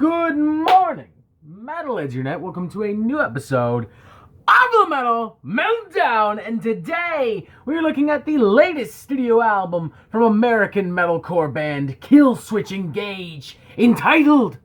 Good morning, Metal Internet. Welcome to a new episode of the Metal Meltdown, and today we're looking at the latest studio album from American metalcore band Killswitch Engage, entitled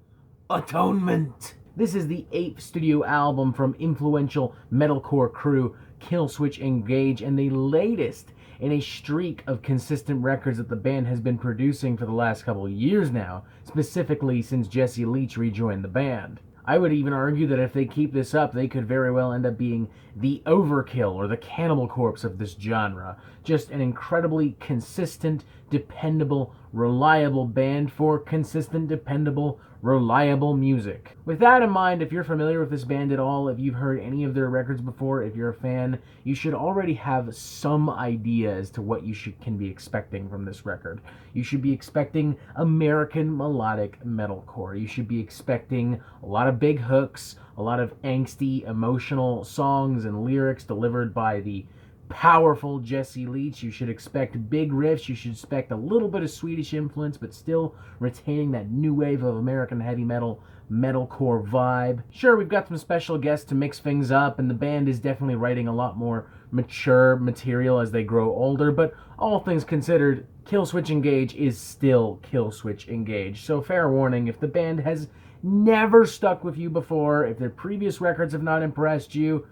Atonement. This is the 8th studio album from influential metalcore crew Killswitch Engage, and the latest in a streak of consistent records that the band has been producing for the last couple of years now, specifically since Jesse Leach rejoined the band. I would even argue that if they keep this up, they could very well end up being the Overkill or the Cannibal Corpse of this genre. Just an incredibly consistent, dependable, reliable band for consistent, dependable, reliable music. With that in mind, if you're familiar with this band at all, if you've heard any of their records before, if you're a fan, you should already have some idea as to what you can be expecting from this record. You should be expecting American melodic metalcore. You should be expecting a lot of big hooks, a lot of angsty, emotional songs and lyrics delivered by the powerful Jesse Leach. You should expect big riffs. You should expect a little bit of Swedish influence, but still retaining that new wave of American heavy metal, metalcore vibe. Sure, we've got some special guests to mix things up, and the band is definitely writing a lot more mature material as they grow older, but all things considered, Killswitch Engage is still Killswitch Engage. So fair warning, if the band has never stuck with you before, if their previous records have not impressed you,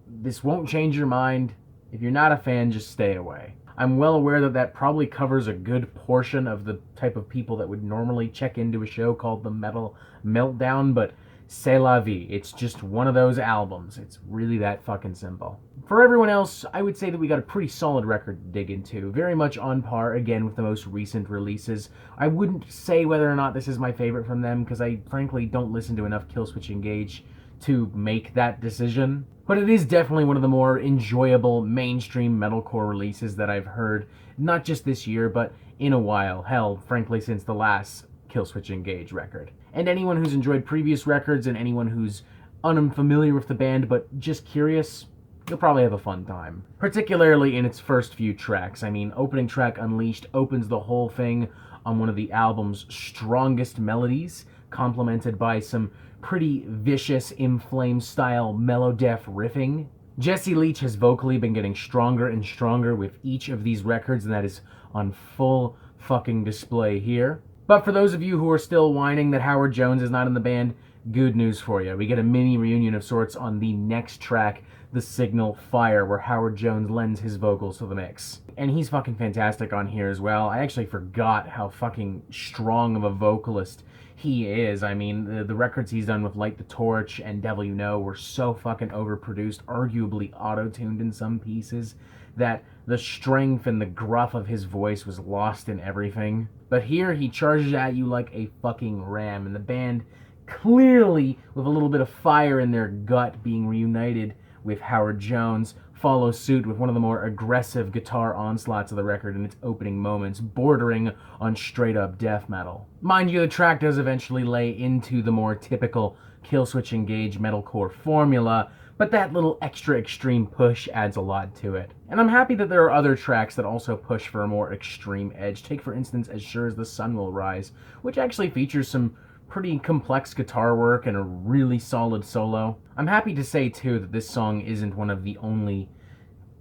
this won't change your mind. If you're not a fan, just stay away. I'm well aware that that probably covers a good portion of the type of people that would normally check into a show called the Metal Meltdown, but c'est la vie. It's just one of those albums. It's really that fucking simple. For everyone else, I would say that we got a pretty solid record to dig into. Very much on par, again, with the most recent releases. I wouldn't say whether or not this is my favorite from them, because I frankly don't listen to enough Killswitch Engage to make that decision. But it is definitely one of the more enjoyable mainstream metalcore releases that I've heard, not just this year, but in a while. Hell, frankly, since the last Killswitch Engage record. And anyone who's enjoyed previous records and anyone who's unfamiliar with the band but just curious, you'll probably have a fun time. Particularly in its first few tracks. I mean, opening track Unleashed opens the whole thing on one of the album's strongest melodies, complemented by some pretty vicious, in-flame style mellow-def riffing. Jesse Leach has vocally been getting stronger and stronger with each of these records, and that is on full fucking display here. But for those of you who are still whining that Howard Jones is not in the band, good news for you. We get a mini reunion of sorts on the next track, The Signal Fire, where Howard Jones lends his vocals to the mix. And he's fucking fantastic on here as well. I actually forgot how fucking strong of a vocalist he is. I mean, the records he's done with Light the Torch and Devil You Know were so fucking overproduced, arguably auto-tuned in some pieces, that the strength and the gruff of his voice was lost in everything. But here he charges at you like a fucking ram, and the band, clearly with a little bit of fire in their gut, being reunited with Howard Jones, follows suit with one of the more aggressive guitar onslaughts of the record in its opening moments, bordering on straight-up death metal. Mind you, the track does eventually lay into the more typical Killswitch Engage metalcore formula, but that little extra extreme push adds a lot to it. And I'm happy that there are other tracks that also push for a more extreme edge. Take, for instance, As Sure as the Sun Will Rise, which actually features some pretty complex guitar work and a really solid solo. I'm happy to say, too, that this song isn't one of the only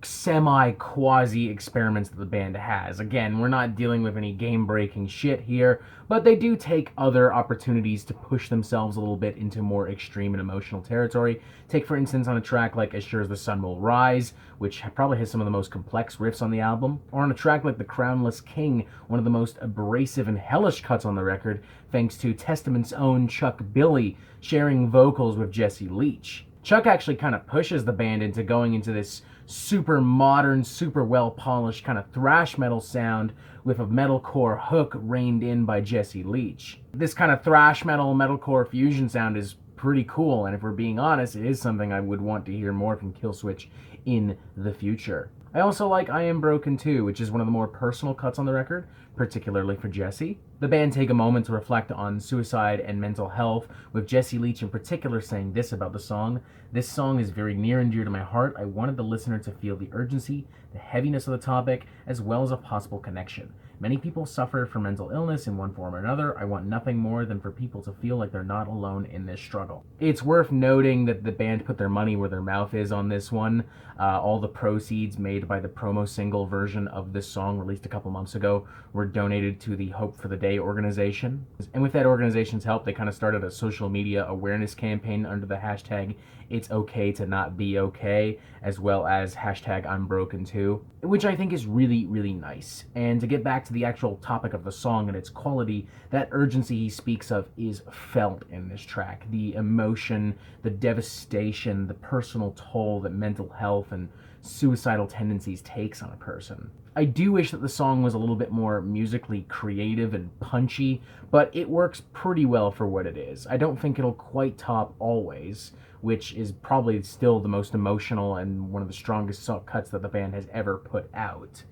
semi-quasi experiments that the band has. Again, we're not dealing with any game-breaking shit here, but they do take other opportunities to push themselves a little bit into more extreme and emotional territory. Take, for instance, on a track like As Sure as the Sun Will Rise, which probably has some of the most complex riffs on the album, or on a track like The Crownless King, one of the most abrasive and hellish cuts on the record, thanks to Testament's own Chuck Billy sharing vocals with Jesse Leach. Chuck actually kind of pushes the band into going into this super modern, super well-polished kind of thrash metal sound with a metalcore hook reined in by Jesse Leach. This kind of thrash metal, metalcore fusion sound is pretty cool, and if we're being honest, it is something I would want to hear more from Killswitch in the future. I also like I Am Broken Too, which is one of the more personal cuts on the record, particularly for Jesse. The band take a moment to reflect on suicide and mental health, with Jesse Leach in particular saying this about the song: "This song is very near and dear to my heart. I wanted the listener to feel the urgency, the heaviness of the topic, as well as a possible connection. Many people suffer from mental illness in one form or another. I want nothing more than for people to feel like they're not alone in this struggle. It's worth noting that the band put their money where their mouth is on this one. All the proceeds made by the promo single version of this song, released a couple months ago, were donated to the Hope for the Day organization. And with that organization's help, they kind of started a social media awareness campaign under the hashtag It's Okay to Not Be Okay, as well as hashtag I'm Broken Too, which I think is really, really nice. And to get back to the actual topic of the song and its quality, that urgency he speaks of is felt in this track. The emotion, the devastation, the personal toll that mental health and suicidal tendencies takes on a person. I do wish that the song was a little bit more musically creative and punchy, but it works pretty well for what it is. I don't think it'll quite top Always, which is probably still the most emotional and one of the strongest cuts that the band has ever put out.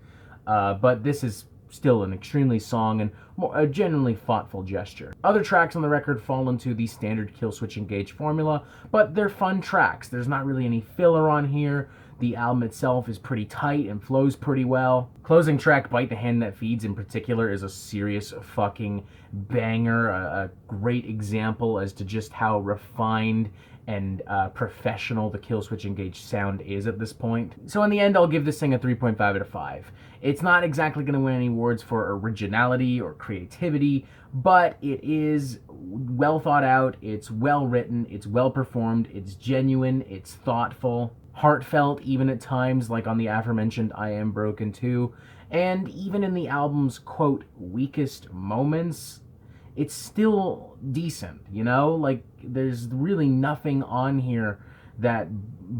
But this is still an extremely song and a genuinely thoughtful gesture. Other tracks on the record fall into the standard Killswitch Engage formula, but they're fun tracks. There's not really any filler on here. The album itself is pretty tight and flows pretty well. Closing track Bite the Hand That Feeds in particular is a serious fucking banger, a great example as to just how refined and professional the Killswitch Engage sound is at this point. So in the end, I'll give this thing a 3.5 out of 5. It's not exactly going to win any awards for originality or creativity, but it is well thought out, it's well written, it's well performed, it's genuine, it's thoughtful, heartfelt even at times, like on the aforementioned I Am Broken Too, and even in the album's, quote, weakest moments, it's still decent, you know? Like, there's really nothing on here that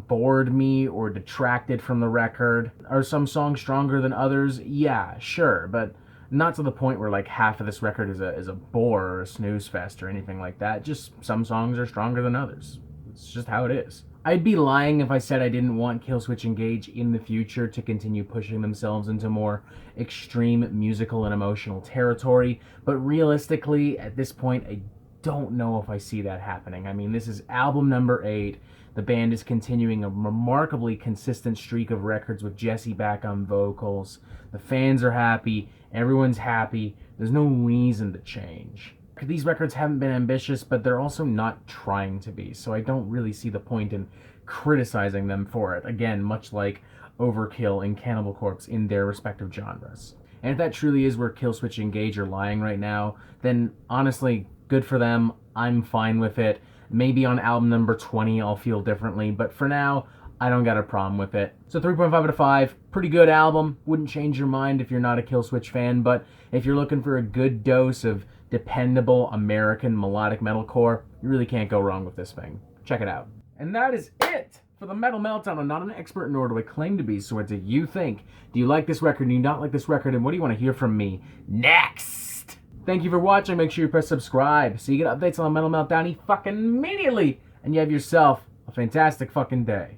bored me or detracted from the record. Are some songs stronger than others? Yeah, sure, but not to the point where like half of this record is a bore or a snooze fest or anything like that. Just some songs are stronger than others. It's just how it is. I'd be lying if I said I didn't want Killswitch Engage in the future to continue pushing themselves into more extreme musical and emotional territory, but realistically, at this point, I don't know if I see that happening. I mean, this is album number 8. The band is continuing a remarkably consistent streak of records with Jesse back on vocals. The fans are happy, everyone's happy, there's no reason to change. These records haven't been ambitious, but they're also not trying to be, so I don't really see the point in criticizing them for it. Again, much like Overkill and Cannibal Corpse in their respective genres. And if that truly is where Killswitch Engage are lying right now, then honestly, good for them. I'm fine with it. Maybe on album number 20 I'll feel differently, but for now, I don't got a problem with it. So 3.5 out of 5, pretty good album. Wouldn't change your mind if you're not a Killswitch fan, but if you're looking for a good dose of dependable American melodic metalcore, you really can't go wrong with this thing. Check it out. And that is it for the Metal Meltdown. I'm not an expert, nor do I claim to be, so what do you think? Do you like this record? Do you not like this record? And what do you want to hear from me next? Thank you for watching. Make sure you press subscribe so you get updates on the Metal Meltdown fucking immediately. And you have yourself a fantastic fucking day.